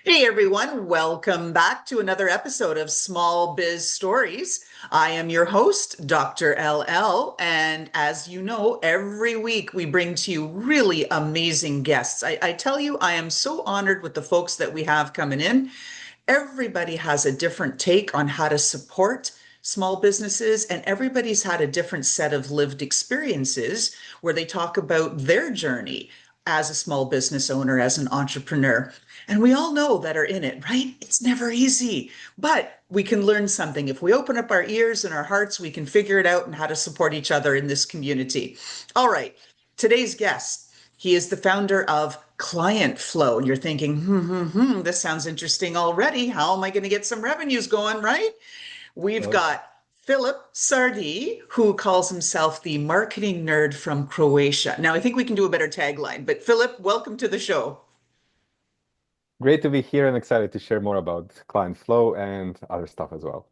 Hey everyone, welcome back to another episode of Small Biz Stories. I am your host, Dr. LL, and as you know, every week we bring to you really amazing guests. I tell you, I am so honored with the folks that we have coming in. Everybody has a different take on how to support small businesses, and everybody's had a different set of lived experiences where they talk about their journey as a small business owner, as an entrepreneur. And we all know that are in it, right? It's never easy, but we can learn something. If we open up our ears and our hearts, we can figure it out and how to support each other in this community. All right, today's guest, he is the founder of Client Flow. And you're thinking, this sounds interesting already. How am I going to get some revenues going, right? We've Okay. got Filip Sardi, who calls himself the marketing nerd from Croatia. Now, I think we can do a better tagline, but Filip, welcome to the show. Great to be here and excited to share more about client flow and other stuff as well.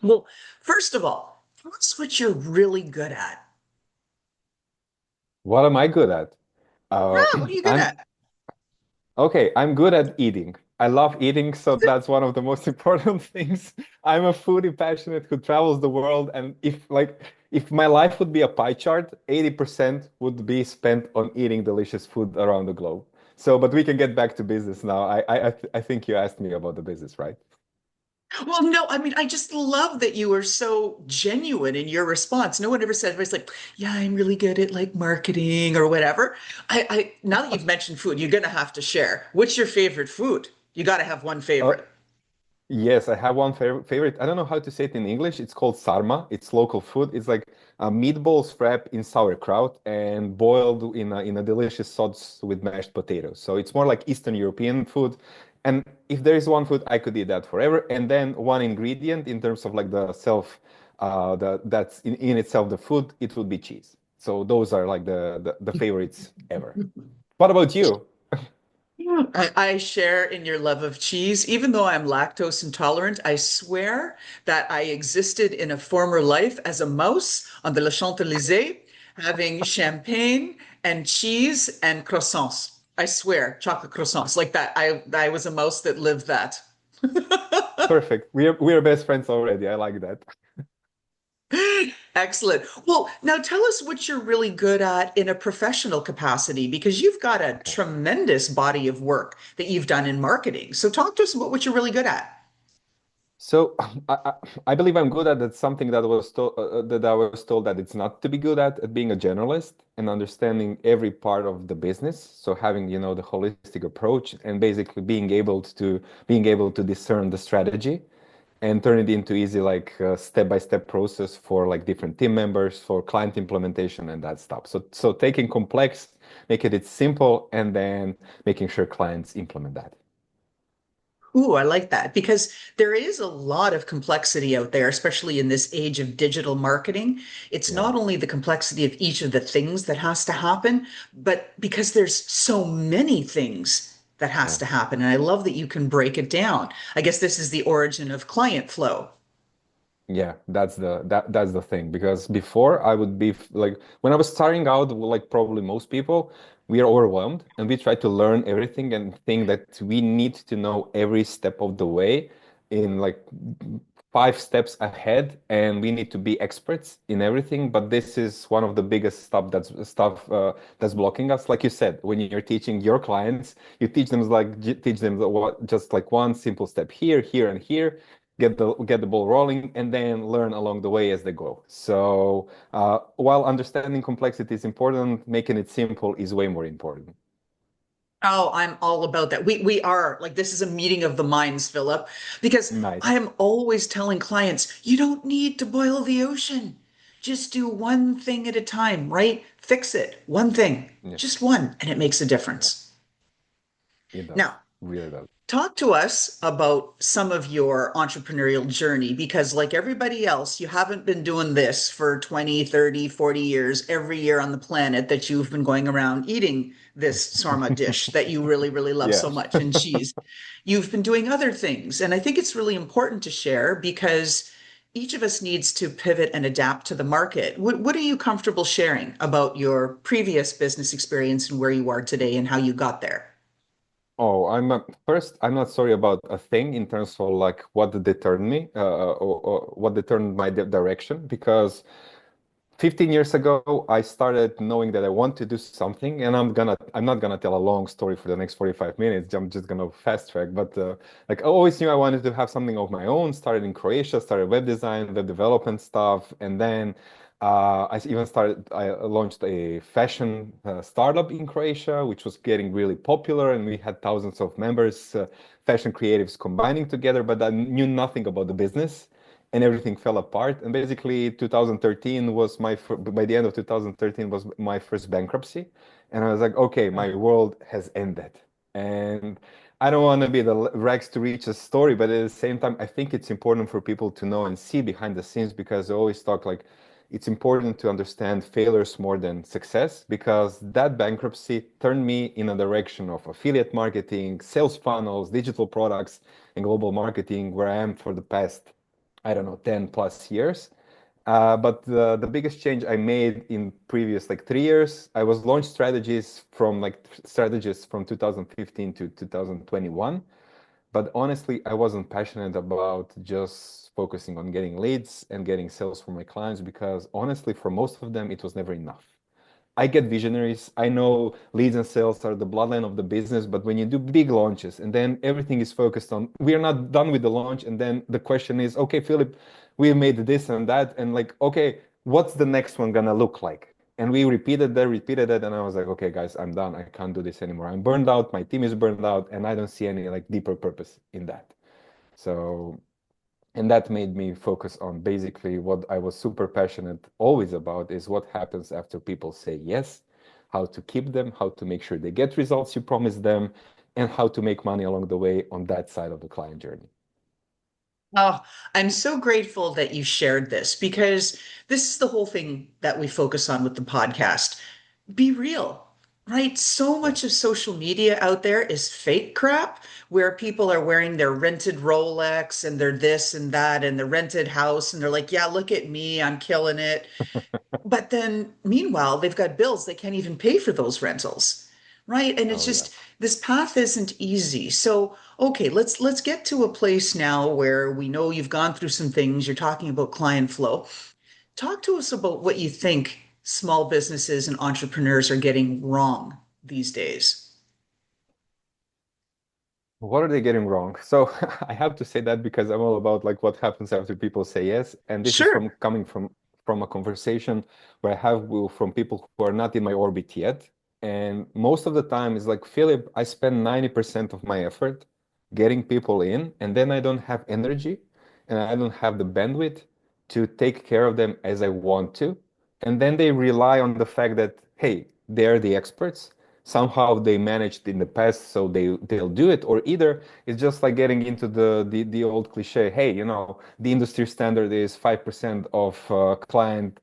Well, first of all, tell us what you're really good at. What am I good at? Uh, Yeah, what are you good I'm at? okay. I'm good at eating. I love eating, so that's one of the most important things. I'm a foodie passionate who travels the world, and if my life would be a pie chart, 80% would be spent on eating delicious food around the globe. So, but we can get back to business now. I think you asked me about the business, right? Well, no, I mean, I just love that you were so genuine in your response. No one ever said, it's like, yeah, I'm really good at like marketing or whatever. Now that you've mentioned food, you're gonna have to share. What's your favorite food? You got to have one Uh, favorite. Yes, I have one favorite. I don't know how to say it in English. It's called sarma. It's local food. It's like meatballs wrapped in sauerkraut and boiled in a delicious sauce with mashed potatoes. So it's more like Eastern European food. And if there is one food, I could eat that forever. And then one ingredient in terms of like the self, that's in itself the food, it would be cheese. So those are like the favorites ever. What about you? I share in your love of cheese. Even though I'm lactose intolerant, I swear that I existed in a former life as a mouse on the Champs-Élysées, having champagne and cheese and croissants. I swear, chocolate croissants like that. I was a mouse that lived that. Perfect. We are best friends already. I like that. Excellent. Well, now tell us what you're really good at in a professional capacity because you've got a Okay. tremendous body of work that you've done in marketing. So talk to us about what you're really good at. So I believe I'm good at that something that I was told that it's not to be good at being a generalist and understanding every part of the business. So having, the holistic approach and basically being able to discern the strategy and turn it into easy like step-by-step process for like different team members for client implementation and that stuff. So taking complex, making it simple, and then making sure clients implement that. Ooh, I like that because there is a lot of complexity out there, especially in this age of digital marketing. It's Yeah. not only the complexity of each of the things that has to happen, but because there's so many things that has Yeah. to happen. And I love that you can break it down. I guess this is the origin of client flow. Yeah, that's the thing because before I would be like when I was starting out, like probably most people, we are overwhelmed and we try to learn everything and think that we need to know every step of the way in like 5 steps ahead and we need to be experts in everything. But this is one of the biggest stuff that's blocking us. Like you said, when you're teaching your clients, you teach them what just like one simple step here, here, and here get the ball rolling and then learn along the way as they go. So while understanding complexity is important, making it simple is way more important. Oh, I'm all about that. We are like this is a meeting of the minds, Philip, because I Nice. am always telling clients, you don't need to boil the ocean. Just do one thing at a time, right? Fix it. One thing, Yeah, just one, and it makes a yeah, difference. it does. Now, Really does. talk to us about some of your entrepreneurial journey because, like everybody else, you haven't been doing this for 20, 30, 40 years every year on the planet that you've been going around eating this sarma dish that you really, really love Yeah. so much and cheese. You've been doing other things. And I think it's really important to share because each of us needs to pivot and adapt to the market. What are you comfortable sharing about your previous business experience and where you are today and how you got there? Oh, first, I'm not sorry about a thing in terms of like what deterred me, or what determined my direction, because 15 years ago, I started knowing that I want to do something, and I'm not gonna tell a long story for the next 45 minutes. I'm just gonna fast track. But like I always knew I wanted to have something of my own. Started in Croatia, started web design, web development stuff, and then I launched a fashion startup in Croatia, which was getting really popular, and we had thousands of members, fashion creatives combining together. But I knew nothing about the business and everything fell apart. And basically, 2013 was by the end of 2013 was my first bankruptcy, and I was like, okay, my world has ended. And I don't want to be the rags to riches story, but at the same time, I think it's important for people to know and see behind the scenes, because I always talk like it's important to understand failures more than success, because that bankruptcy turned me in a direction of affiliate marketing, sales funnels, digital products, and global marketing, where I am for the past, I don't know, 10 plus years. But the biggest change I made in previous like 3 years, I was launched strategies from 2015 to 2021. But honestly, I wasn't passionate about just focusing on getting leads and getting sales from my clients, because honestly, for most of them, it was never enough. I get visionaries. I know leads and sales are the bloodline of the business, but when you do big launches and then everything is focused on, we are not done with the launch, and then the question is, okay, Philip, we made this and that, and like, okay, what's the next one gonna look like? And we repeated that, and I was like, okay, guys, I'm done. I can't do this anymore. I'm burned out. My team is burned out, and I don't see any like deeper purpose in that. So and that made me focus on basically what I was super passionate always about, is what happens after people say yes, how to keep them, how to make sure they get results you promise them, and how to make money along the way on that side of the client journey. Oh, I'm so grateful that you shared this because this is the whole thing that we focus on with the podcast. Be real, right? So Yeah. much of social media out there is fake crap where people are wearing their rented Rolex and their this and that and the rented house, and they're like, yeah, look at me, I'm killing it. But then meanwhile, they've got bills they can't even pay for those rentals. Right? And it's Oh yeah. just this path isn't easy. So, okay, let's get to a place now where we know you've gone through some things. You're talking about client flow. Talk to us about what you think small businesses and entrepreneurs are getting wrong these days. What are they getting wrong? So I have to say that because I'm all about like what happens after people say yes, and this is Sure. from coming from a conversation where I have from people who are not in my orbit yet, and most of the time it's like, Philip, I spend 90% of my effort getting people in, and then I don't have energy, and I don't have the bandwidth to take care of them as I want to, and then they rely on the fact that hey, they're the experts, somehow they managed in the past, so they'll do it. Or either it's just like getting into the old cliche, hey, the industry standard is 5% of client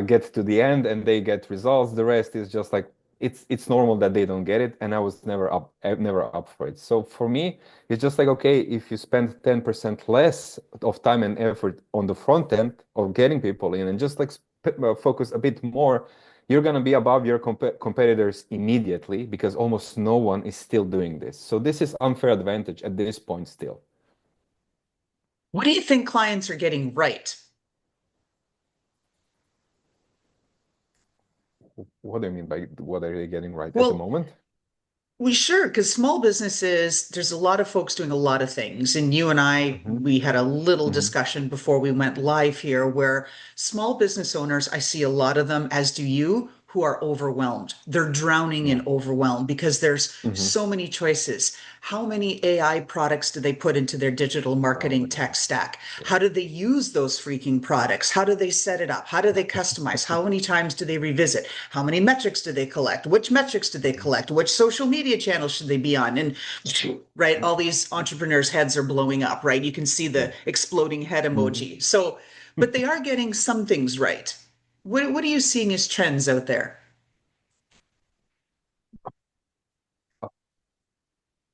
get to the end and they get results. The rest is just like it's normal that they don't get it, and I was never up for it. So for me, it's just like, okay, if you spend 10% less of time and effort on the front end of getting people in, and just like focus a bit more, you're going to be above your competitors immediately, because almost no one is still doing this. So this is unfair advantage at this point still. What do you think clients are getting right? What do you mean by what are they getting right at the Well, moment? we sure, because small businesses, there's a lot of folks doing a lot of things. And you and I, Hmm. we had a little Hmm. discussion before we went live here where small business owners, I see a lot of them, as do you, who are overwhelmed. They're drowning Yeah. in overwhelm because there's Hmm. so many choices. How many AI products do they put into their digital Oh marketing yeah. tech stack? Yeah. How do they use those freaking products? How do they set it up? How do they customize? How many times do they revisit? How many metrics do they collect? Which metrics do they collect? Which social media channels should they be on? And right, all these entrepreneurs' heads are blowing up, right? You can see Yeah. the exploding head Hmm. emoji. So, but they are getting some things right. What are you seeing as trends out there?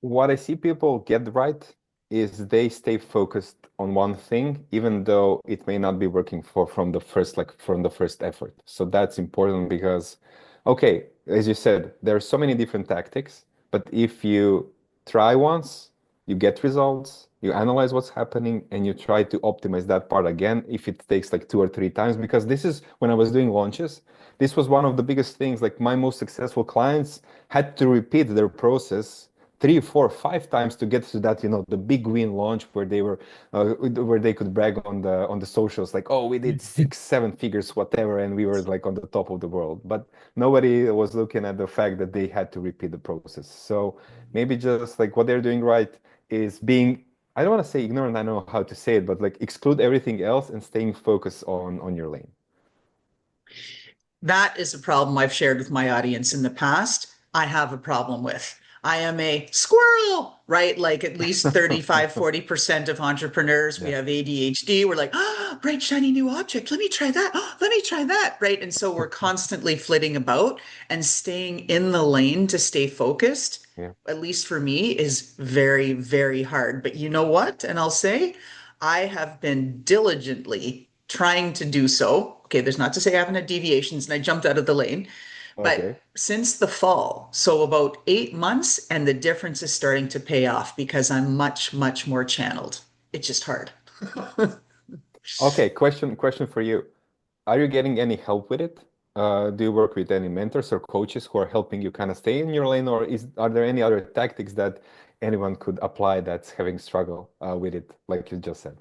What I see people get right is they stay focused on one thing, even though it may not be working from the first effort. So that's important because, okay, as you said, there are so many different tactics, but if you try once, you get results, you analyze what's happening, and you try to optimize that part again if it takes like 2 or 3 times. Because this is when I was doing launches, this was one of the biggest things. Like my most successful clients had to repeat their process 3, 4, 5 times to get to that, the big win launch where they could brag on the socials, like, oh, we did 6, 7 figures, whatever, and we were like on the top of the world. But nobody was looking at the fact that they had to repeat the process. So maybe just like what they're doing right is being, I don't want to say ignorant, I know how to say it, but like exclude everything else and staying focused on your lane. That is a problem I've shared with my audience in the past. I have a problem with. I am a squirrel, right? Like at least 35, 40% of entrepreneurs, we Yeah. have ADHD. We're like, oh, bright, shiny new object. Let me try that. Oh, let me try that. Right. And so we're constantly flitting about, and staying in the lane to stay focused, Yeah. at least for me, is very, very hard. But you know what? And I'll say, I have been diligently trying to do so. Okay, there's not to say I haven't had deviations and I jumped out of the lane, but Okay. since the fall, so about 8 months, and the difference is starting to pay off because I'm much, much more channeled. It's just hard. Okay. Question for you. Are you getting any help with it? Do you work with any mentors or coaches who are helping you kind of stay in your lane, or are there any other tactics that anyone could apply that's having struggle with it, like you just said?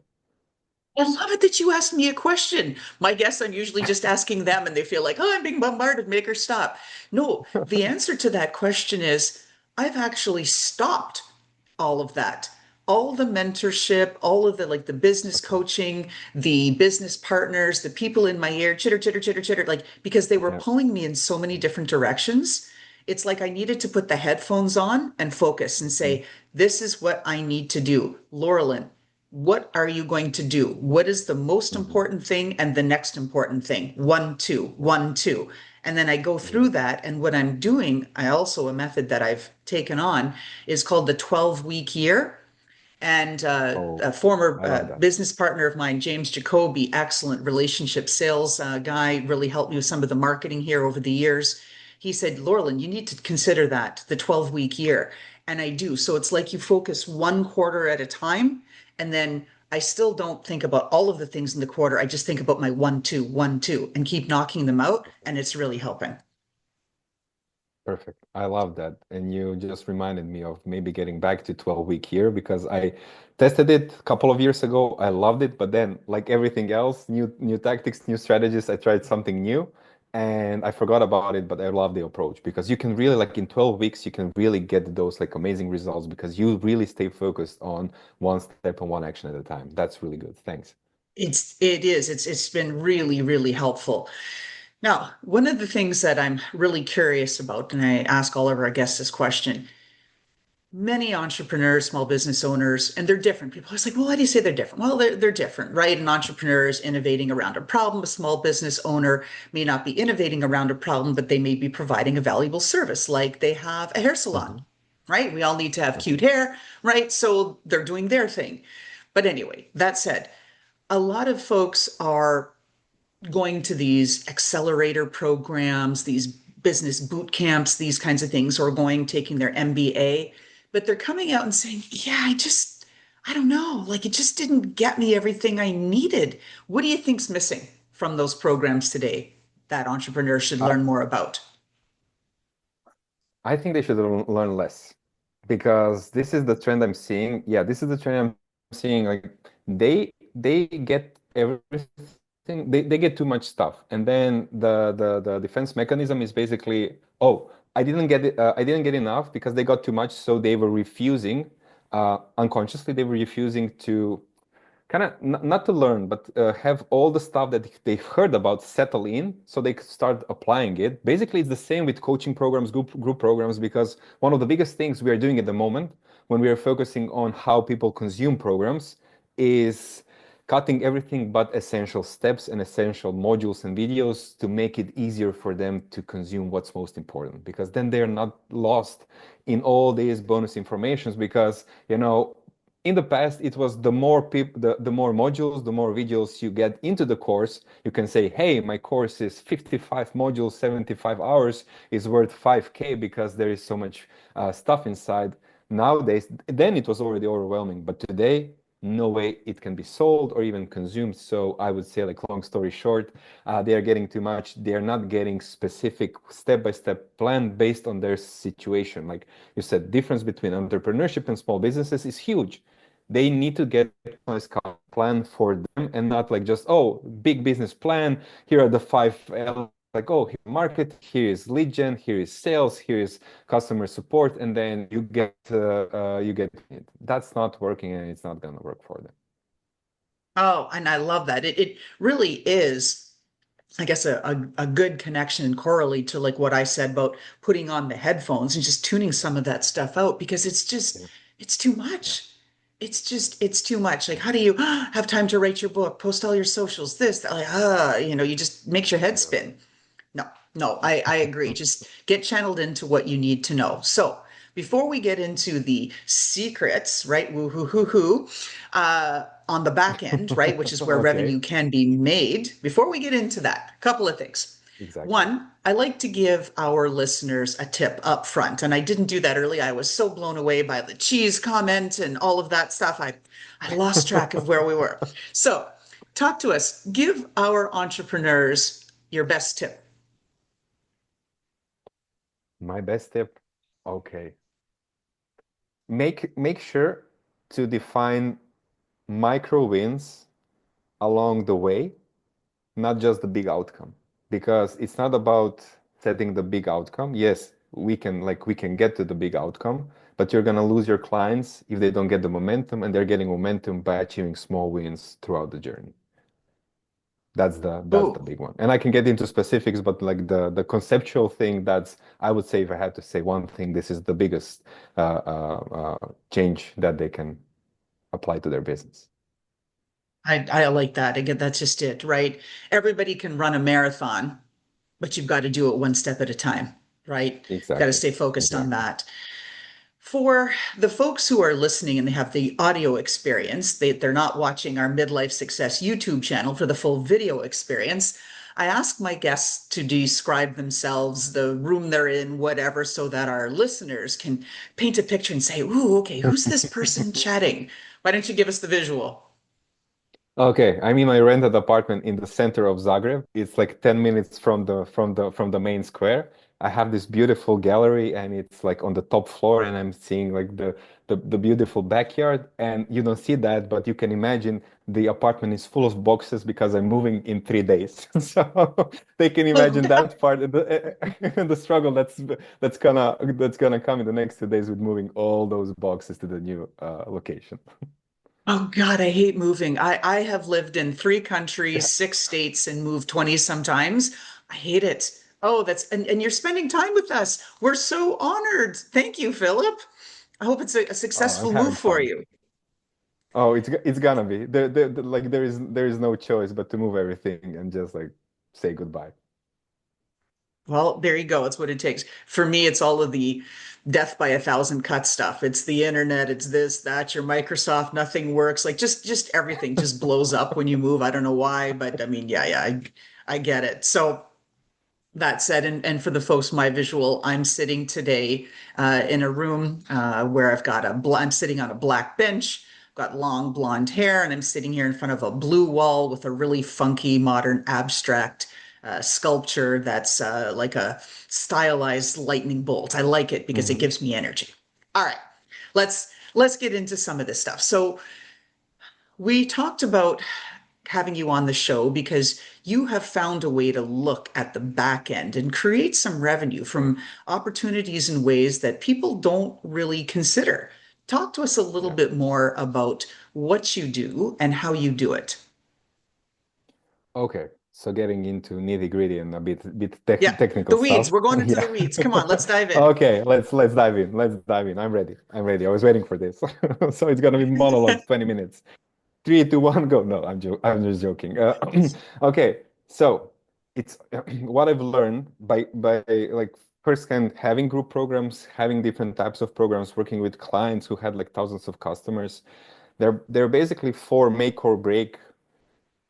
I love it that you asked me a question. My guests, I'm usually just asking them and they feel like, oh, I'm being bombarded, make her stop. No, the answer to that question is I've actually stopped all of that. All the mentorship, all of the like the business Okay. coaching, the business partners, the people in my ear, chitter, chitter, chitter, chitter, like because they were Yeah. pulling me in so many different directions. It's like I needed to put the headphones on and focus and Mhm. say, this is what I need to do. Laurelyn, what are you going to do? What is the most Mhm. important thing and the next important thing? One, two, Yeah. one, two. And then I go Mhm. through that. And what I'm doing, I also, a method that I've taken on is called the 12-week year. And Oh, a former I love that. business partner of mine, James Jacoby, excellent relationship sales guy, really helped me with some of the marketing here over the years. He said, Laurelyn, you need to consider that the 12-week year. And I do. So it's like you focus one quarter at a time. And then I still don't think about all of the things in the quarter. I just think about my one, two, and keep knocking them out. And it's really helping. Perfect. I love that. And you just reminded me of maybe getting back to 12-week year because I tested it a couple of years ago. I loved it, but then like everything else, new tactics, new strategies, I tried something new and I forgot about it, but I love the approach because you can really like in 12 weeks you can really get those like amazing results because you really stay focused on one step and one action at a time. That's really good. Thanks. It's been really, really helpful. Now, one of the things that I'm really curious about, and I ask all of our guests this question, many entrepreneurs, small business owners, and they're different. People are like, well, why do you say they're different? Well, they're different, right? An entrepreneur is innovating around a problem. A small business owner may not be innovating around a problem, but they may be providing a valuable service, like they have a hair salon, Hmm. right? We all need to have cute Okay. hair, right? So they're doing their thing. But anyway, that said, a lot of folks are going to these accelerator programs, these business boot camps, these kinds of things, or going taking their MBA, but they're coming out and saying, yeah, I don't know, like it just didn't get me everything I needed. What do you think's missing from those programs today that entrepreneurs should I, learn more about? I think they should learn less because this is the trend I'm seeing. Yeah, this is the trend I'm seeing. Like they get everything, they get too much stuff. And then the defense mechanism is basically, oh, I didn't get enough because they got too much, so they were refusing, unconsciously they were refusing to kind of not to learn, but have all the stuff that they've heard about settle in so they could start applying it. Basically, it's the same with coaching programs, group programs, because one of the biggest things we are doing at the moment when we are focusing on how people consume programs is cutting everything but essential steps and essential modules and videos to make it easier for them to consume what's most important, because then they're not lost in all these bonus informations. Because in the past it was the more people, the more modules, the more videos you get into the course, you can say, hey, my course is 55 modules, 75 hours, is worth 5K because there is so much stuff inside. Nowadays, then it was already overwhelming, but today, no way it can be sold or even consumed. So I would say, like, long story short, they are getting too much. They are not getting specific step-by-step plan based on their situation. Like you said, difference between entrepreneurship and small businesses is huge. They need to get a plan for them and not like just, oh, big business plan. Here are the five elements. Like, oh, here market, here is lead gen, here is sales, here is customer support, and then you get it. That's not working, and it's not gonna work for them. Oh, and I love that. It really is, I guess, a good connection and correlate to like what I said about putting on the headphones and just tuning some of that stuff out because Yeah, it's too yeah, much. It's too much. Like, how do you have time to write your book, post all your socials, this, that, like, you just makes your head yeah. spin. No, no, I agree. Just get channeled into what you need to know. So before we get into the secrets, right? Woo hoo hoo hoo, on the back end, right, which is where Okay, revenue can be made. Before we get into that, a couple of things. exactly. One, I like to give our listeners a tip up front, and I didn't do that early. I was so blown away by the cheese comment and all of that stuff. I lost track of where we were. So, talk to us. Give our entrepreneurs your best tip. My best tip, okay. Make sure to define micro wins along the way, not just the big outcome, because it's not about setting the big outcome. Yes, we can get to the big outcome, but you're gonna lose your clients if they don't get the momentum, and they're getting momentum by achieving small wins throughout the journey. That's the Ooh, big one. And I can get into specifics, but like the conceptual thing, that's, I would say, if I had to say one thing, this is the biggest change that they can apply to their business. I like that. Again, that's just it, right? Everybody can run a marathon, but you've got to do it one step at a time, right? Got to Exactly. stay focused on Exactly. that. For the folks who are listening and they have the audio experience, they're not watching our Midlife Success YouTube channel for the full video experience. I ask my guests to describe themselves, the room they're in, whatever, so that our listeners can paint a picture and say, ooh, okay, who's this person chatting? Why don't you give us the visual? Okay, I'm in my rented apartment in the center of Zagreb. It's like 10 minutes from the main square. I have this beautiful gallery, and it's like on the top floor, and I'm seeing like the beautiful backyard. And you don't see that, but you can imagine the apartment is full of boxes because I'm moving in 3 days. So they can Oh, imagine that part, the struggle that's gonna come in the next 2 days with moving all those boxes to the new location. oh God, I hate moving. I have lived in three countries, six states, and moved 20 sometimes. I hate it. Oh, and you're spending time with us. We're so honored. Thank you, Philip. I hope it's a Oh, I'm successful having move for fun. you. Oh, it's gonna be. Like there is no choice but to move everything and just like say goodbye. Well, there you go. It's what it takes. For me, it's all of the death by a thousand cuts stuff. It's the internet, it's this, that, your Microsoft, nothing works. Like just everything just blows up when you move. I don't know why, but I mean, yeah, I get it. So that said, and for the folks, my visual, I'm sitting today in a room where I'm sitting on a black bench, got long blonde hair, and I'm sitting here in front of a blue wall with a really funky modern abstract sculpture that's like a stylized lightning bolt. I like it because it Hmm. gives me energy. All right, let's get into some of this stuff. So we talked about having you on the show because you have found a way to look at the back end and create some revenue from opportunities in ways that people don't really consider. Talk to us a little Yeah. bit more about what you do and how you do it. Okay. So getting into nitty-gritty and a bit Yeah, technical the weeds. stuff. We're going into the Yeah. weeds. Come on, let's dive in. Okay, let's dive in. Let's dive in. I'm ready. I'm ready. I was waiting for this. So it's gonna be monologue 20 minutes. Three, two, one, go. No, I'm just joking. Okay, so it's what I've learned by like firsthand having group programs, having different types of programs, working with clients who had like thousands of customers. They're basically four make or break,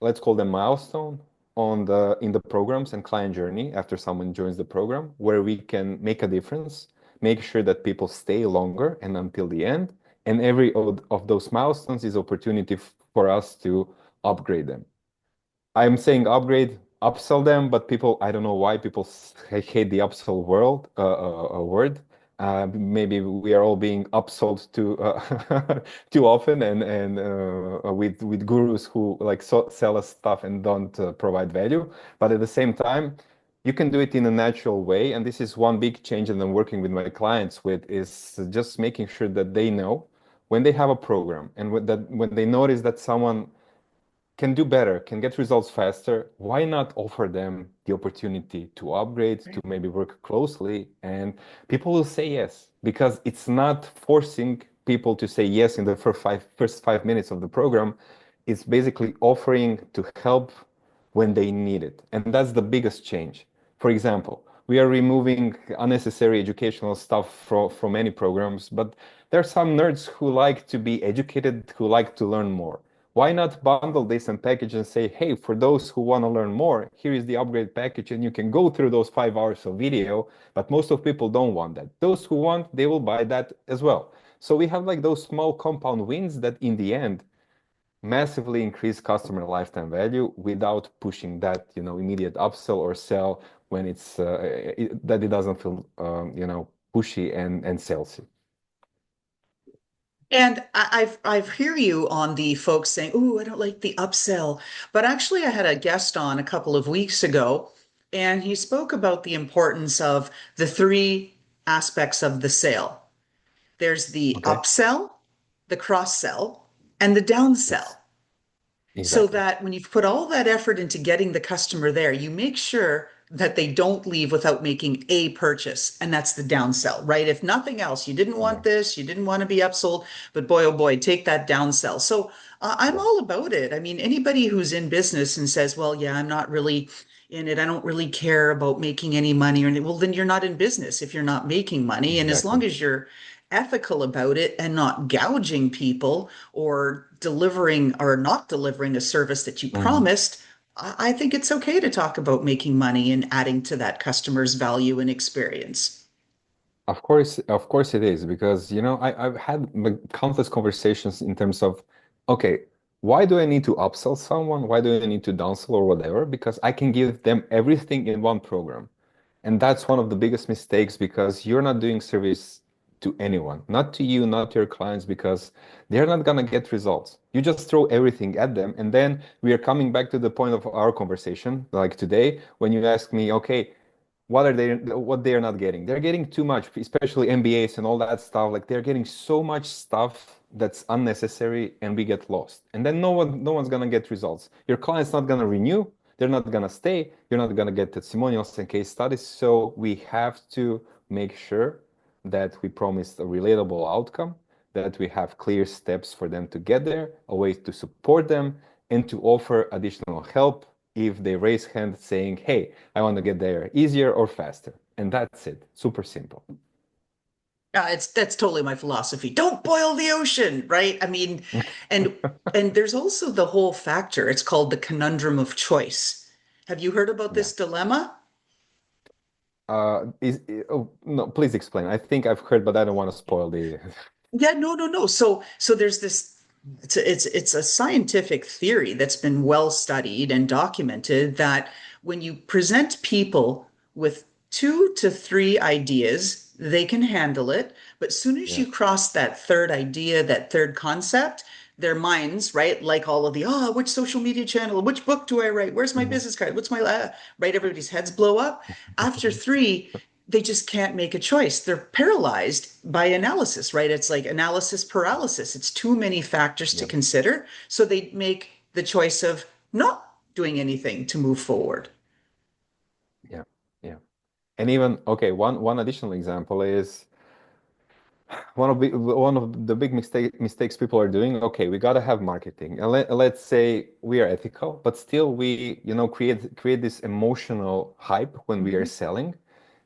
let's call them milestone on the in the programs and client journey after someone joins the program, where we can make a difference make sure that people stay longer and until the end. And every of those milestones is opportunity for us to upgrade them. I'm saying upgrade, upsell them, but people, I don't know why people hate the upsell word. Maybe we are all being upsold too too often, and with gurus who like sell us stuff and don't provide value. But at the same time, you can do it in a natural way, and this is one big change that I'm working with my clients with is just making sure that they know when they have a program and when they notice that someone can do better, can get results faster, why not offer them the opportunity to upgrade, to maybe work closely? And people will say yes, because it's not forcing people to say yes in the first 5 minutes of the program. It's basically offering to help when they need it. And that's the biggest change. For example, we are removing unnecessary educational stuff from many programs, but there are some nerds who like to be educated, who like to learn more. Why not bundle this and package and say, hey, for those who want to learn more, here is the upgrade package, and you can go through those 5 hours of video. But most of people don't want that. Those who want, they will buy that as well. So we have like those small compound wins that in the end massively increase customer lifetime value without pushing that, immediate upsell or sell when that it doesn't feel, pushy and salesy. And I've hear you on the folks saying, "Ooh, I don't like the upsell." But actually, I had a guest on a couple of weeks ago, and he spoke about the importance of the three aspects of the sale. There's the Okay. upsell, the cross sell, and the downsell. Yes, So exactly. that when you've put all that effort into getting the customer there, you make sure that they don't leave without making a purchase. And that's the downsell, right? If nothing else, you didn't Yeah. want this, you didn't want to be upsold, but boy, oh boy, take that downsell. So I'm Yeah. all about it. I mean, anybody who's in business and says, well, yeah, I'm not really in it. I don't really care about making any money or anything. Well, then you're not in business if you're not making money. And as Exactly. long as you're ethical about it and not gouging people or delivering or not delivering a service that you Mhm. promised, I think it's okay to talk about making money and adding to that customer's value and experience. Of course it is, because I've had like countless conversations in terms of, okay, why do I need to upsell someone? Why do I need to downsell or whatever? Because I can give them everything in one program. And that's one of the biggest mistakes, because you're not doing service to anyone, not to you, not to your clients, because they're not gonna get results. You just throw everything at them, and then we are coming back to the point of our conversation, like today, when you ask me, okay, what they are not getting. They're getting too much, especially MBAs and all that stuff. Like they're getting so much stuff that's unnecessary, and we get lost. And then no one's gonna get results. Your client's not gonna renew, they're not gonna stay, you're not gonna get testimonials and case studies. So we have to make sure that we promise a relatable outcome, that we have clear steps for them to get there, a way to support them, and to offer additional help if they raise hand saying, hey, I want to get there easier or faster. And that's it. Super simple. It's that's totally my philosophy. Don't boil the ocean, right? I mean, and and there's also the whole factor. It's called the conundrum of choice. Have you heard about Yeah. this dilemma? Oh, no, please explain. I think I've heard, but I don't want to spoil the. Yeah, no, no, no. So there's this it's a scientific theory that's been well studied and documented that when you present people with two to three ideas, they can handle it. But soon as Yeah. you cross that third idea, that third concept, their minds, right? Like all of the, which social media channel, which book do I write? Where's my Mhm. business card? What's my, right? Everybody's heads blow up. After three, they just can't make a choice. They're paralyzed by analysis, right? It's like analysis paralysis. It's too many factors to Yeah. consider. So they make the choice of not doing anything to move forward. Yeah. Yeah. And even, okay, one additional example is one of the big mistakes people are doing. Okay, we gotta have marketing, and let's say we are ethical, but still we create this emotional hype when we are Mhm. selling.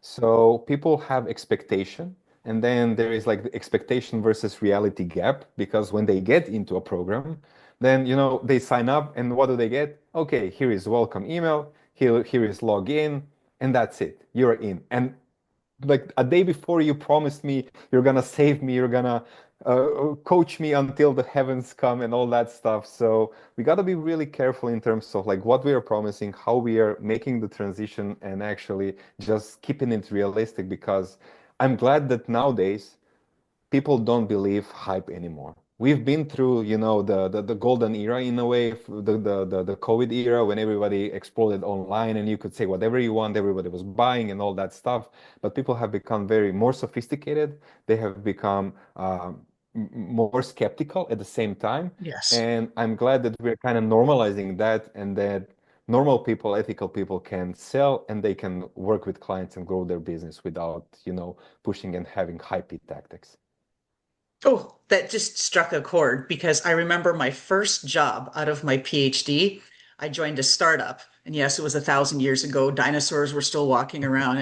So people have expectation, and then there is like the expectation versus reality gap, because when they get into a program, then they sign up, and what do they get? Okay, here is welcome email, here is login, and that's it. You're in. And like a day before you promised me you're gonna save me, you're gonna coach me until the heavens come and all that stuff. So we got to be really careful in terms of like what we are promising, how we are making the transition, and actually just keeping it realistic, because I'm glad that nowadays people don't believe hype anymore. We've been through, the golden era in a way, the COVID era when everybody exploded online and you could say whatever you want, everybody was buying and all that stuff. But people have become very more sophisticated. They have become more skeptical at the same time. Yes. And I'm glad that we're kind of normalizing that, and that normal people, ethical people can sell and they can work with clients and grow their business without, pushing and having hypey tactics. Oh, that just struck a chord because I remember my first job out of my PhD. I joined a startup. And yes, it was 1,000 years ago. Dinosaurs were still walking around.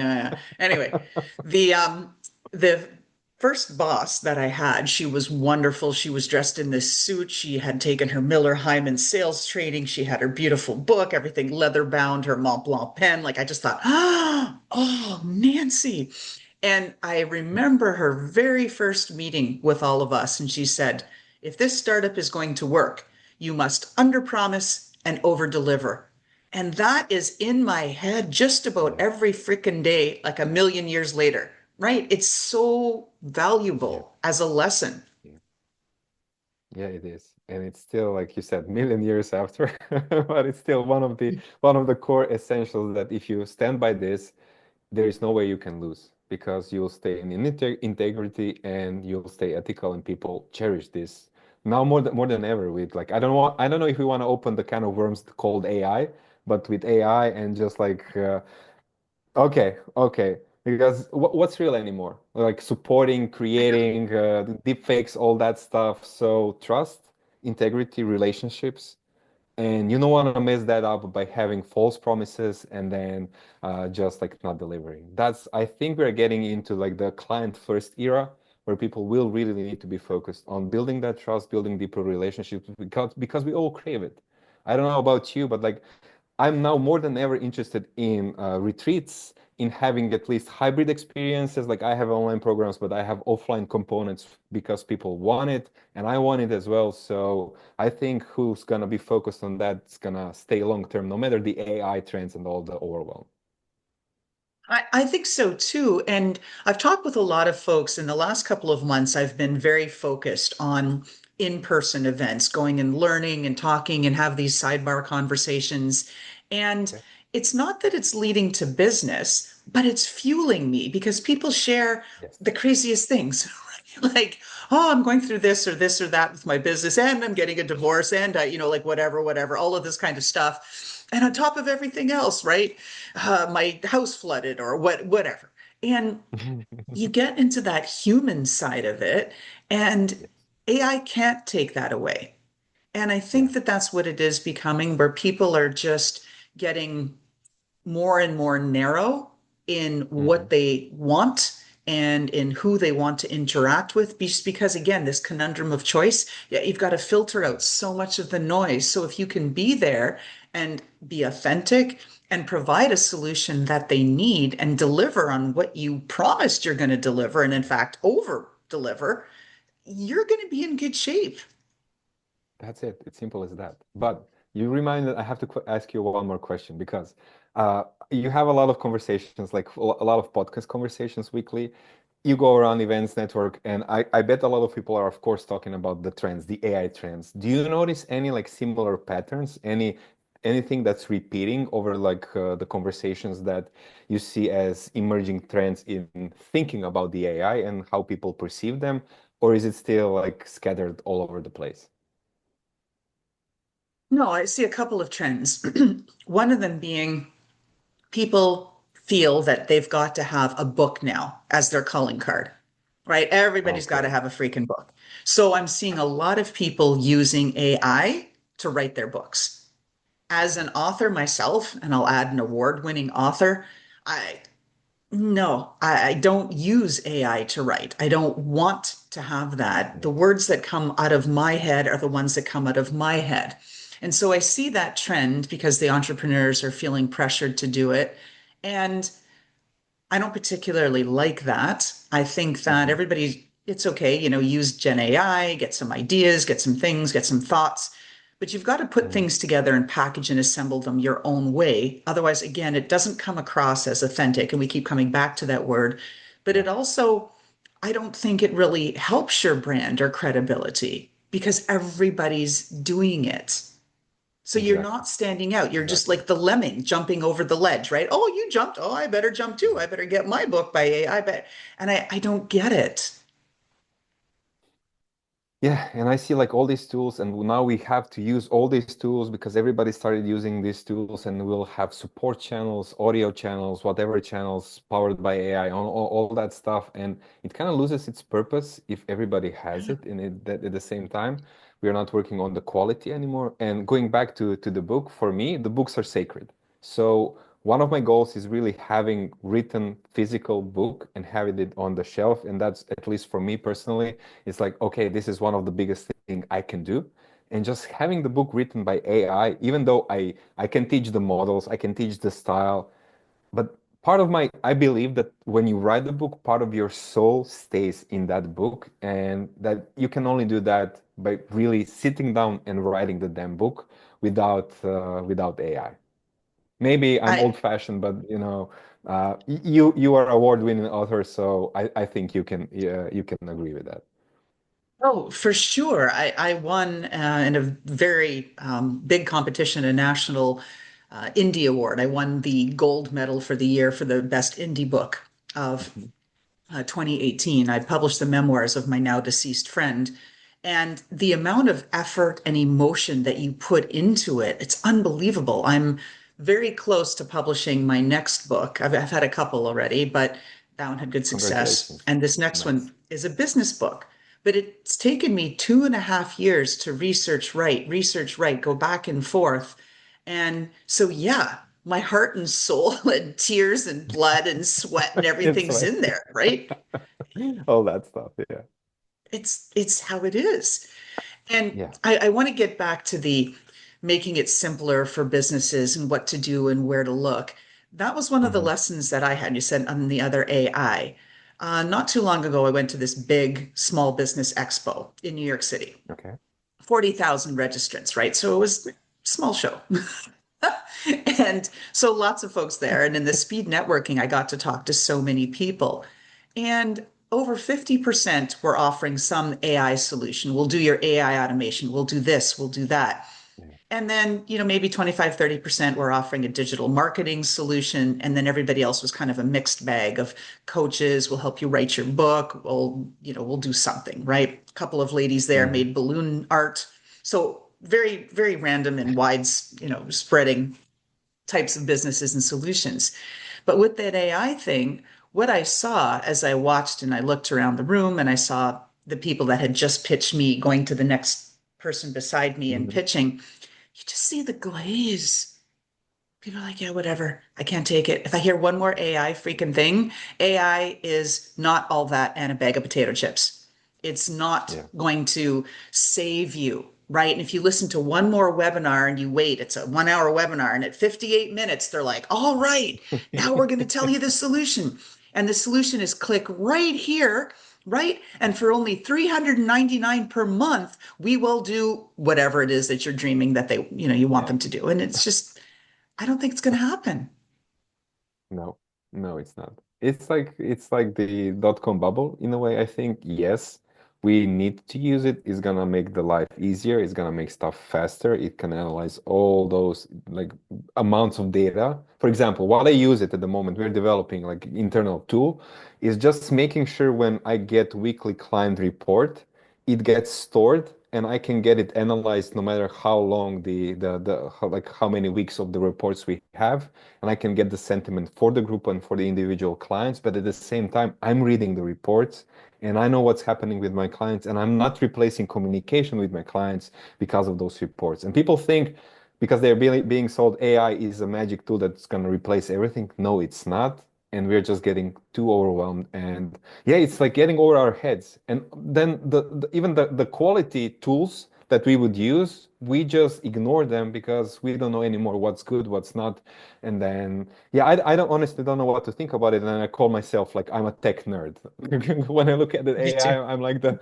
Anyway, the first boss that I had, she was wonderful. She was dressed in this suit. She had taken her Miller Hyman sales training. She had her beautiful book, everything leather bound, her Mont Blanc pen. Like I just thought, oh, Nancy. And I remember her very first meeting with all of us. And she said, if this startup is going to work, you must underpromise and overdeliver. And that is in my head just about Yeah. every freaking day, like a million years later, right? It's so Yeah. valuable as a lesson. Yeah. Yeah, it is. And it's still, like you said, million years after, but it's still one of the core essentials that if you stand by this, there is no way you can lose, because you'll stay in integrity and you'll stay ethical, and people cherish this now more than ever. With like, I don't know if we want to open the can of worms called AI, but with AI and just like okay, okay. Because what's real anymore? Like supporting, I know. creating, deep fakes, all that stuff. So trust, integrity, relationships, and you don't want to mess that up by having false promises and then just like not delivering. I think we're getting into like the client first era where people will really need to be focused on building that trust, building deeper relationships, because we all crave it. I don't know about you, but like I'm now more than ever interested in retreats, in having at least hybrid experiences. Like I have online programs, but I have offline components because people want it and I want it as well. So I think who's gonna be focused on that's gonna stay long term, no matter the AI trends and all the overwhelm. I think so too. And I've talked with a lot of folks in the last couple of months. I've been very focused on in-person events, going and learning and talking and have these sidebar conversations. And Okay. it's not that it's leading to business, but it's fueling me because people share Yes. the craziest things. Like, oh, I'm going through this or that with my business, and I'm getting a divorce, and like whatever, all of this kind of stuff. And on top of everything else, right? My house flooded or whatever. And you get into that human side of it, and Yes. AI can't take that away. And I Yeah. think that that's what it is becoming, where people are just getting more and more narrow in Hmm. what they want and in who they want to interact with, just because again this conundrum of choice, yeah, you've got to filter Yeah. out so much of the noise. So if you can be there and be authentic and provide a solution that they need and deliver on what you promised you're going to deliver, and in fact over deliver, you're going to be in good shape. That's it. It's simple as that. But you reminded, I have to ask you one more question, because you have a lot of conversations, like a lot of podcast conversations weekly. You go around events, network, and I bet a lot of people are, of course, talking about the trends, the AI trends. Do you notice any like similar patterns, anything that's repeating over like the conversations that you see as emerging trends in thinking about the AI and how people perceive them, or is it still like scattered all over the place? No, I see a couple of trends. One of them being people feel that they've got to have a book now as their calling card, right? Everybody's got to Okay. have a freaking book. So I'm seeing a lot of people using AI to write their books. As an author myself, and I'll add an award-winning author, I no, I don't use AI to write. I don't want to have that. The Yeah. words that come out of my head are the ones that come out of my head. And so I see that trend because the entrepreneurs are feeling pressured to do it. And I don't particularly like that. I think that Hmm. everybody, it's okay, use Gen AI, get some ideas, get some things, get some thoughts, but you've got to put Hmm. things together and package and assemble them your own way. Otherwise, again, it doesn't come across as authentic. And we keep coming back to that word. But Yeah, it also, I don't think it really helps your brand or credibility because everybody's doing it. So you're exactly. not standing out. You're just Exactly. like the lemming jumping over the ledge, right? Oh, you jumped. Oh, I better jump too. I better get my book by AI. Bet. And I don't get it. Yeah, and I see like all these tools, and now we have to use all these tools because everybody started using these tools, and we'll have support channels, audio channels, whatever channels powered by AI, all that stuff, and it kind of loses its purpose if everybody has it, and that at the same time, we are not working on the quality anymore. And going back to the book, for me, the books are sacred. So one of my goals is really having written physical book and having it on the shelf, and that's at least for me personally it's like, okay, this is one of the biggest thing I can do. And just having the book written by AI, even though I can teach the models, I can teach the style, but part of my I believe that when you write the book, part of your soul stays in that book, and that you can only do that by really sitting down and writing the damn book without AI. Maybe I'm I old-fashioned, but you are award-winning author, so I think you can agree with that. Oh, for sure. I won in a very big competition, a national indie award. I won the gold medal for the year for the best indie book of Mhm. 2018. I published the memoirs of my now deceased friend. And the amount of effort and emotion that you put into it, it's unbelievable. I'm very close to publishing my next book. I've had a couple already, but that one had good success. Congratulations. And this next Nice. one is a business book. But it's taken me 2.5 years to research, write, go back and forth. And so, yeah, my heart and soul and tears and blood and sweat and It's everything's like in there, right? all that stuff. Yeah. It's how it is. And Yeah. I want to get back to the making it simpler for businesses and what to do and where to look. That was one of the Hmm. lessons that I had. You said on the other AI. Not too long ago, I went to this big small business expo in New York City. Okay. 40,000 registrants, right? So it was a small show. And so lots of folks there. And in the speed networking, I got to talk to so many people. And over 50% were offering some AI solution. We'll do your AI automation. We'll do this. We'll do that. Yeah. And then, maybe 25, 30% were offering a digital marketing solution. And then everybody else was kind of a mixed bag of coaches, will help you write your book. We'll do something, right? A couple of ladies there Hmm. made balloon art. So very, very random and wide, spreading types of businesses and solutions. But with that AI thing, what I saw as I watched and I looked around the room and I saw the people that had just pitched me going to the next person beside me and Hmm. pitching, you just see the glaze. People are like, yeah, whatever. I can't take it. If I hear one more AI freaking thing, AI is not all that and a bag of potato chips. It's not Yeah. going to save you, right? And if you listen to one more webinar and you wait, it's a 1 hour webinar, and at 58 minutes, they're like, all right, now we're going to tell you the solution. And the solution is click right here, right? And for only 399 per month, we will do whatever it is that you're dreaming that you want Yeah. them to do. And it's just, I don't think it's going to happen. No, no, it's not. It's like the dot-com bubble in a way. I think yes, we need to use it. It's gonna make the life easier. It's gonna make stuff faster. It can analyze all those like amounts of data. For example, what I use it at the moment, we're developing like internal tool, is just making sure when I get weekly client report, it gets stored and I can get it analyzed no matter how long like how many weeks of the reports we have, and I can get the sentiment for the group and for the individual clients. But at the same time, I'm reading the reports and I know what's happening with my clients, and I'm not replacing communication with my clients because of those reports. And people think because they're being sold AI is a magic tool that's going to replace everything. No, it's not. And we're just getting too overwhelmed. And yeah, it's like getting over our heads. And then even the quality tools, that we would use, we just ignore them because we don't know anymore what's good, what's not. And then, yeah, I don't honestly don't know what to think about it. And I call myself like I'm a tech nerd. When I look at the Me too. AI, I'm like the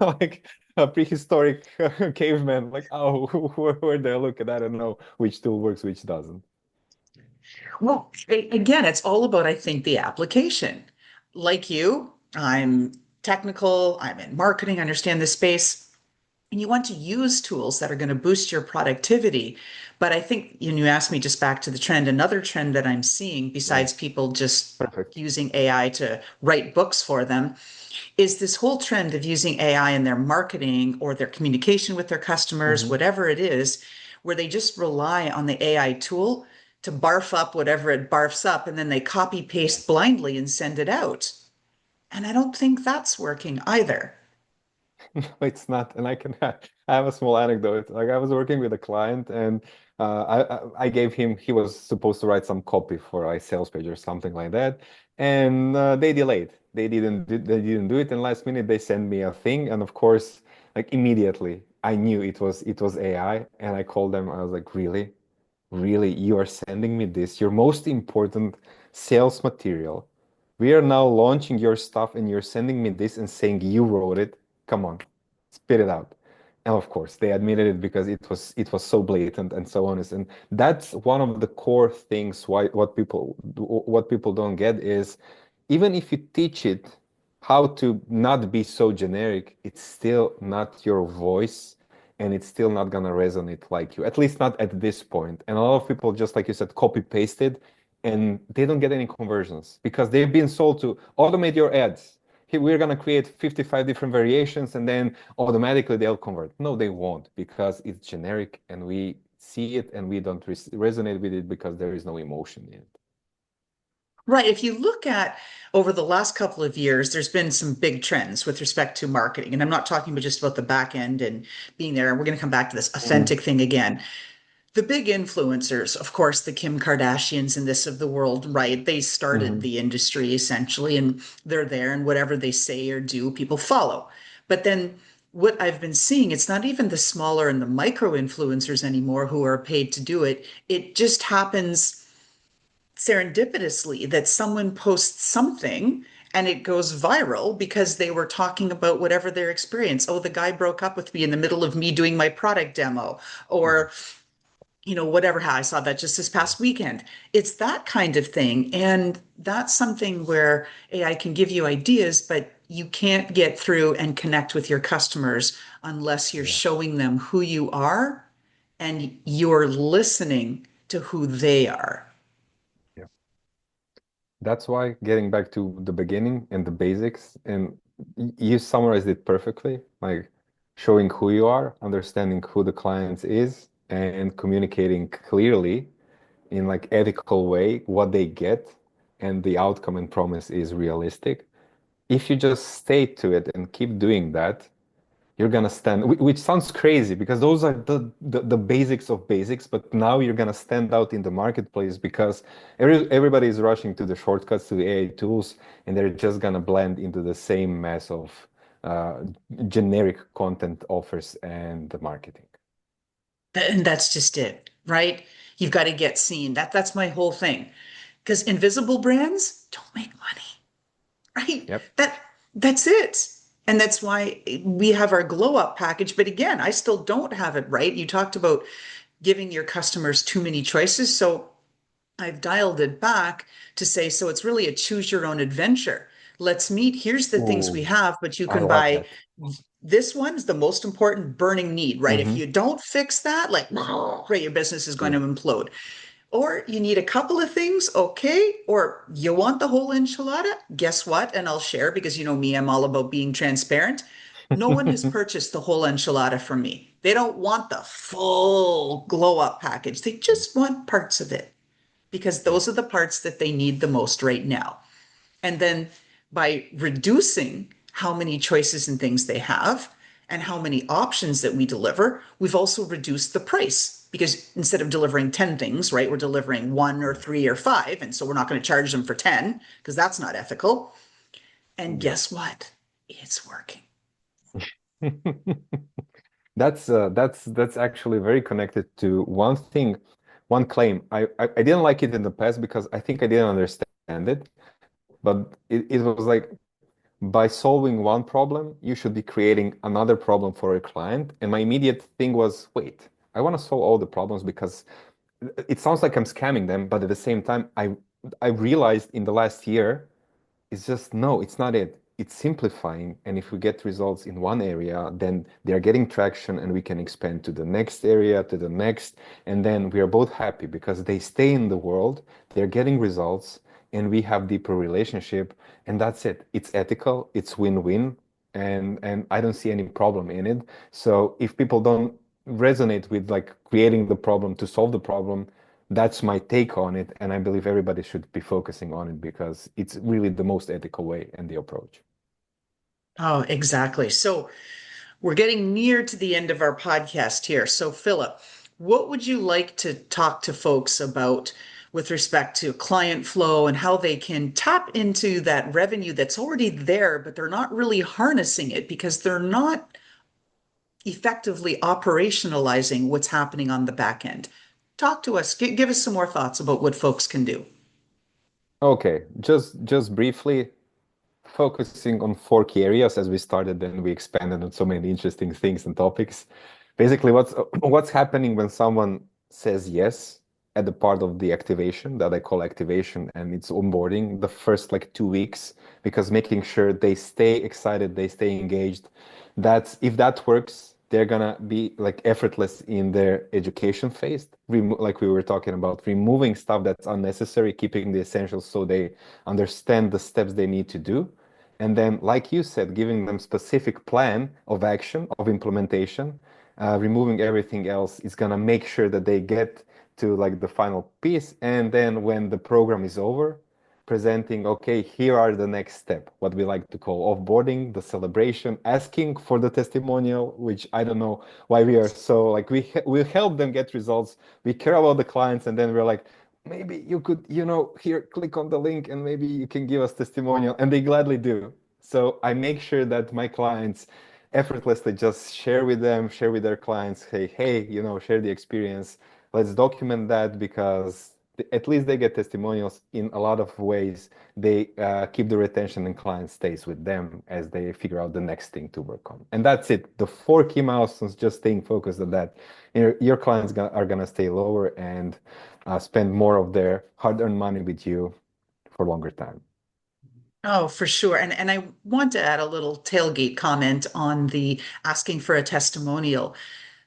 like a prehistoric caveman. Like, oh, where do I look at? I don't know which tool works, which doesn't. Well, again, it's all about, I think, the application. Like you, I'm technical, I'm in marketing, I understand the space, and you want to use tools that are going to boost your productivity. But I think, you asked me just back to the trend, another trend that I'm seeing, Yeah, besides people just perfect. using AI to write books for them, is this whole trend of using AI in their marketing or their communication with their customers, Hmm. whatever it is, where they just rely on the AI tool to barf up whatever it barfs up and then they copy Yeah. paste blindly and send it out. And I don't think that's working either. No, it's not. And I have a small anecdote. Like I was working with a client and I gave him, he was supposed to write some copy for a sales page or something like that. And they delayed. They didn't do it. And last minute they sent me a thing. And of course, like immediately I knew it was AI. And I called them. I was like, really? Really, you are sending me this, your most important sales material. We are now launching your stuff and you're sending me this and saying you wrote it. Come on, spit it out. And of course, they admitted it because it was so blatant and so honest. And that's one of the core things why what people don't get is even if you teach it how to not be so generic, it's still not your voice and it's still not gonna resonate like you, at least not at this point. And a lot of people, just like you said, copy pasted and they don't get any conversions because they've been sold to automate your ads. Here, we're gonna create 55 different variations and then automatically they'll convert. No, they won't because it's generic and we see it and we don't resonate with it because there is no emotion in it. Right. If you look at over the last couple of years, there's been some big trends with respect to marketing. And I'm not talking about just about the back end and being there. And we're going to come back to this Mhm. authentic thing again. The big influencers, of course, the Kim Kardashians and this of the world, right? They started Mhm. the industry essentially, and they're there, and whatever they say or do, people follow. But then what I've been seeing, it's not even the smaller and the micro influencers anymore who are paid to do it. It just happens serendipitously that someone posts something and it goes viral because they were talking about whatever their experience. Oh, the guy broke up with me in the middle of me doing my product demo, Mhm. or whatever. How I saw that just this Yeah. past weekend. It's that kind of thing. And that's something where AI can give you ideas, but you can't get through and connect with your customers unless you're Yeah. showing them who you are and you're listening to who they are. Yeah. That's why getting back to the beginning and the basics, and you summarized it perfectly, like showing who you are, understanding who the client is, and communicating clearly in like ethical way what they get and the outcome and promise is realistic. If you just stay to it and keep doing that, you're gonna stand, which sounds crazy because those are the basics of basics, but now you're gonna stand out in the marketplace because everybody is rushing to the shortcuts to the AI tools, and they're just gonna blend into the same mess of uh, generic content offers and the marketing. And that's just it, right? You've got to get seen. That's my whole thing. Because invisible brands don't make money, right? Yep. That's it. And that's why we have our glow up package. But again, I still don't have it right. You talked about giving your customers too many choices. So I've dialed it back to say, so it's really a choose your own adventure. Let's meet. Here's the things we Ooh, have, but you I can love buy that. this one's the most important burning need, right? If Hmm. you don't fix that, like, right, your business is going Yeah. to implode. Or you need a couple of things, okay? Or you want the whole enchilada? Guess what? And I'll share because you know me, I'm all about being transparent. No one has purchased the whole enchilada from me. They don't want the full glow up package. They just want parts of it because Yeah. those are the parts that they need the most right now. And then by reducing how many choices and things they have and how many options that we deliver, we've also reduced the price because instead of delivering 10 things, right, we're delivering one or Yeah. three or five. And so we're not going to charge them for 10 because that's not ethical. And Yeah. guess what? It's working. That's actually very connected to one thing, one claim. I didn't like it in the past because I think I didn't understand it, but it was like by solving one problem, you should be creating another problem for a client. And my immediate thing was, wait, I want to solve all the problems because it sounds like I'm scamming them, but at the same time, I realized in the last year it's just no, it's not it. It's simplifying. And if we get results in one area, then they're getting traction and we can expand to the next area, to the next. And then we are both happy because they stay in the world, they're getting results, and we have deeper relationship. And that's it. It's ethical, it's win-win. And I don't see any problem in it. So if people don't resonate with like creating the problem to solve the problem, that's my take on it, and I believe everybody should be focusing on it because it's really the most ethical way and the approach. Oh, exactly. So we're getting near to the end of our podcast here. So, Philip, what would you like to talk to folks about with respect to client flow and how they can tap into that revenue that's already there, but they're not really harnessing it because they're not effectively operationalizing what's happening on the back end? Talk to us. Give us some more thoughts about what folks can do. Okay, just briefly, focusing on four key areas as we started, then we expanded on so many interesting things and topics. Basically, what's happening when someone says yes at the part of the activation that I call activation, and it's onboarding the first like 2 weeks, because making sure they stay excited, they stay engaged. That's if that works, they're gonna be like effortless in their education phase, like we were talking about, removing stuff that's unnecessary, keeping the essentials so they understand the steps they need to do. And then, like you said, giving them specific plan of action, of implementation, removing everything else is gonna make sure that they get to like the final piece. And then when the program is over, presenting, okay, here are the next step, what we like to call offboarding, the celebration, asking for the testimonial, which I don't know why we are so like we help them get results. We care about the clients, and then we're like, maybe you could, here, click on the link and maybe you can give us testimonial. And they gladly do. So I make sure that my clients effortlessly just share with them, share with their clients, hey, share the experience. Let's document that because at least they get testimonials in a lot of ways. They keep the retention and client stays with them as they figure out the next thing to work on. And that's it. The four key milestones, just staying focused on that. Your clients are going to stay lower and spend more of their hard-earned money with you for longer time. Oh, for sure. And I want to add a little tailgate comment on the asking for a testimonial.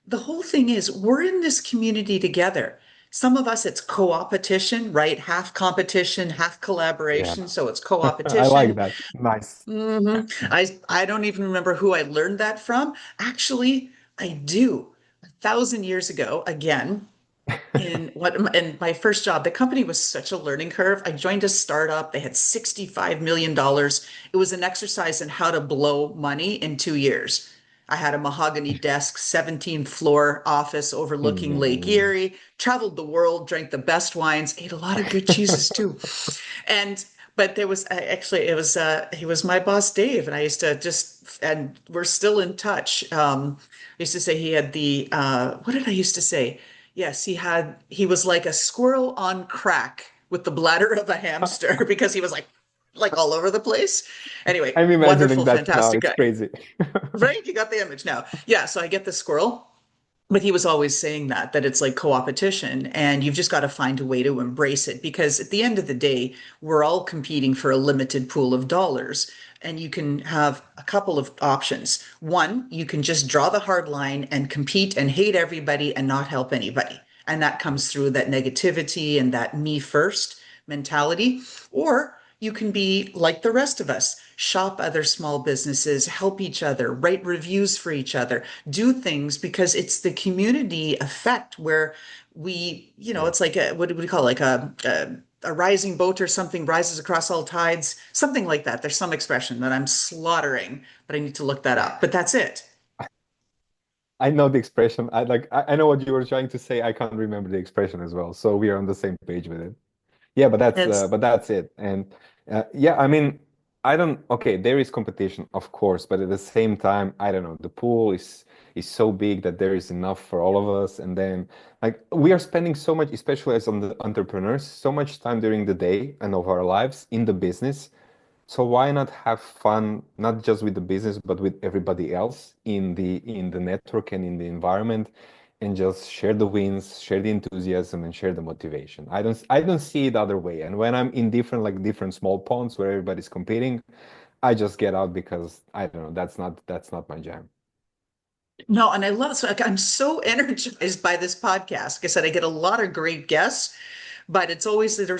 The whole thing is we're in this community together. Some of us, it's co-opetition, right? Half competition, half Yeah, collaboration. So it's I like co-opetition. that. Nice. I don't even remember who I learned that from. Actually, I do. 1,000 years ago, again, in my first job, the company was such a learning curve. I joined a startup. They had $65 million. It was an exercise in how to blow money in 2 years. I had a mahogany desk, 17th floor office overlooking Lake Mm. Erie, traveled the world, drank the best wines, ate a lot of good cheeses too. And but there was actually it was he was my boss Dave, and I used to just, and we're still in touch. I used to say he had the what did I used to say? Yes, he was like a squirrel on crack with the bladder of a hamster because he was like all over the place. Anyway, I'm imagining wonderful, that now. fantastic It's guy. crazy. Right? You got the image now. Yeah, so I get the squirrel, but he was always saying that it's like co-opetition, and you've just got to find a way to embrace it because at the end of the day, we're all competing for a limited pool of dollars. And you can have a couple of options. One, you can just draw the hard line and compete and hate everybody and not help anybody. And that comes through that negativity and that me first mentality. Or you can be like the rest of us, shop other small businesses, help each other, write reviews for each other, do things because it's the community effect where Yeah. it's like what do we call it? Like a rising boat or something rises across all tides, something like that. There's some expression that I'm slaughtering, but I need to look that up. But that's it. I know the expression. I know what you were trying to say. I can't remember the expression as well. So we are on the same page with it. Yeah, but It's that's it. And yeah, I mean, I don't, okay, there is competition, of course, but at the same time, I don't know, the pool is so big that there is enough for all of us. And then like we are spending so much, especially as on the entrepreneurs, so much time during the day and of our lives in the business. So why not have fun, not just with the business, but with everybody else in the network and in the environment, and just share the wins, share the enthusiasm, and share the motivation. I don't see it other way. And when I'm in different small ponds where everybody's competing, I just get out because I don't know, that's not my jam. No, and I love it. So like, I'm so energized by this podcast. Like I said, I get a lot of great guests, but there's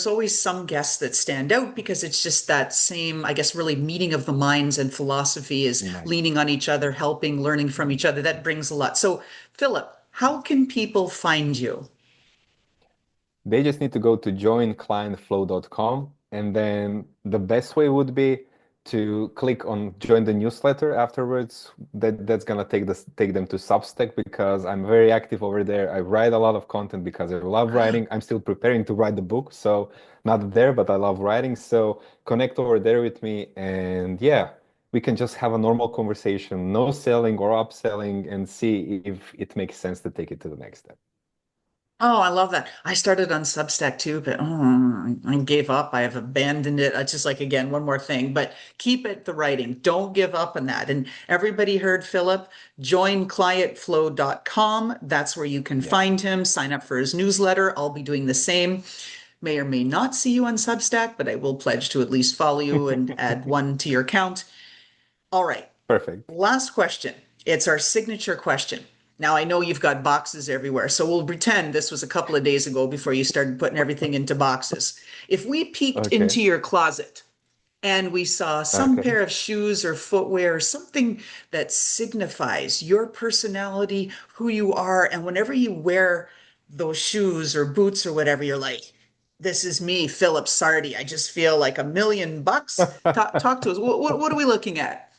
always some guests that stand out because it's just that same, I guess, really meeting of the minds, and philosophy is Nice. leaning on each other, helping, learning from each other. That brings a lot. So, Philip, how can people find you? They just need to go to joinclientflow.com, and then the best way would be to click on join the newsletter afterwards. That's gonna take them to Substack because I'm very active over there. I write a lot of content because I love writing. I'm still preparing to write the book, so not there, but I love writing. So connect over there with me, and yeah, we can just have a normal conversation, no selling or upselling, and see if it makes sense to take it to the next step. Oh, I love that. I started on Substack too, but I gave up. I have abandoned it. It's just like, again, one more thing, but keep it the writing. Don't give up on that. And everybody heard Philip, join clientflow.com. That's where you can Yes. find him, sign up for his newsletter. I'll be doing the same. May or may not see you on Substack, but I will pledge to at least follow you and add one to your count. All right. Perfect. Last question. It's our signature question. Now, I know you've got boxes everywhere, so we'll pretend this was a couple of days ago before you started putting everything into boxes. If we peeked Okay. into your closet and we saw some Okay. pair of shoes or footwear, something that signifies your personality, who you are, and whenever you wear those shoes or boots or whatever, you're like, this is me, Filip Sardi. I just feel like $1 million. Talk to us. What are we looking at?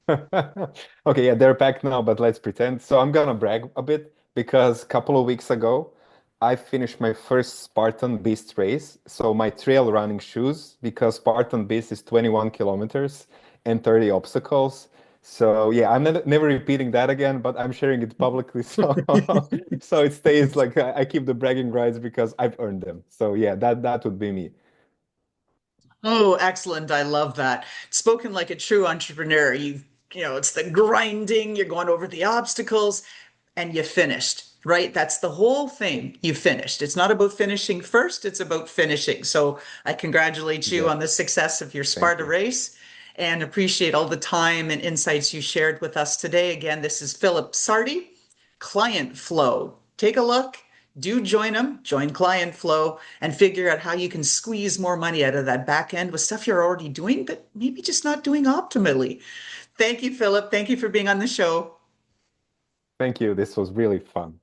Okay, yeah, they're back now, but let's pretend. So I'm gonna brag a bit because a couple of weeks ago, I finished my first Spartan Beast race. So my trail running shoes, because Spartan Beast is 21 kilometers and 30 obstacles. So yeah, I'm never repeating that again, but I'm sharing it publicly. So so it stays like I keep the bragging rights because I've earned them. So yeah, that would be me. Oh, excellent. I love that. Spoken like a true entrepreneur. It's the grinding, you're going over the obstacles, and you finished, right? That's the whole thing. You finished. It's not about finishing first, it's about finishing. So I congratulate you Yes, on the success of your thank Sparta you. race and appreciate all the time and insights you shared with us today. Again, this is Filip Sardi, Client Flow. Take a look, do join them, join Client Flow, and figure out how you can squeeze more money out of that back end with stuff you're already doing, but maybe just not doing optimally. Thank you, Philip. Thank you for being on the show. Thank you. This was really fun.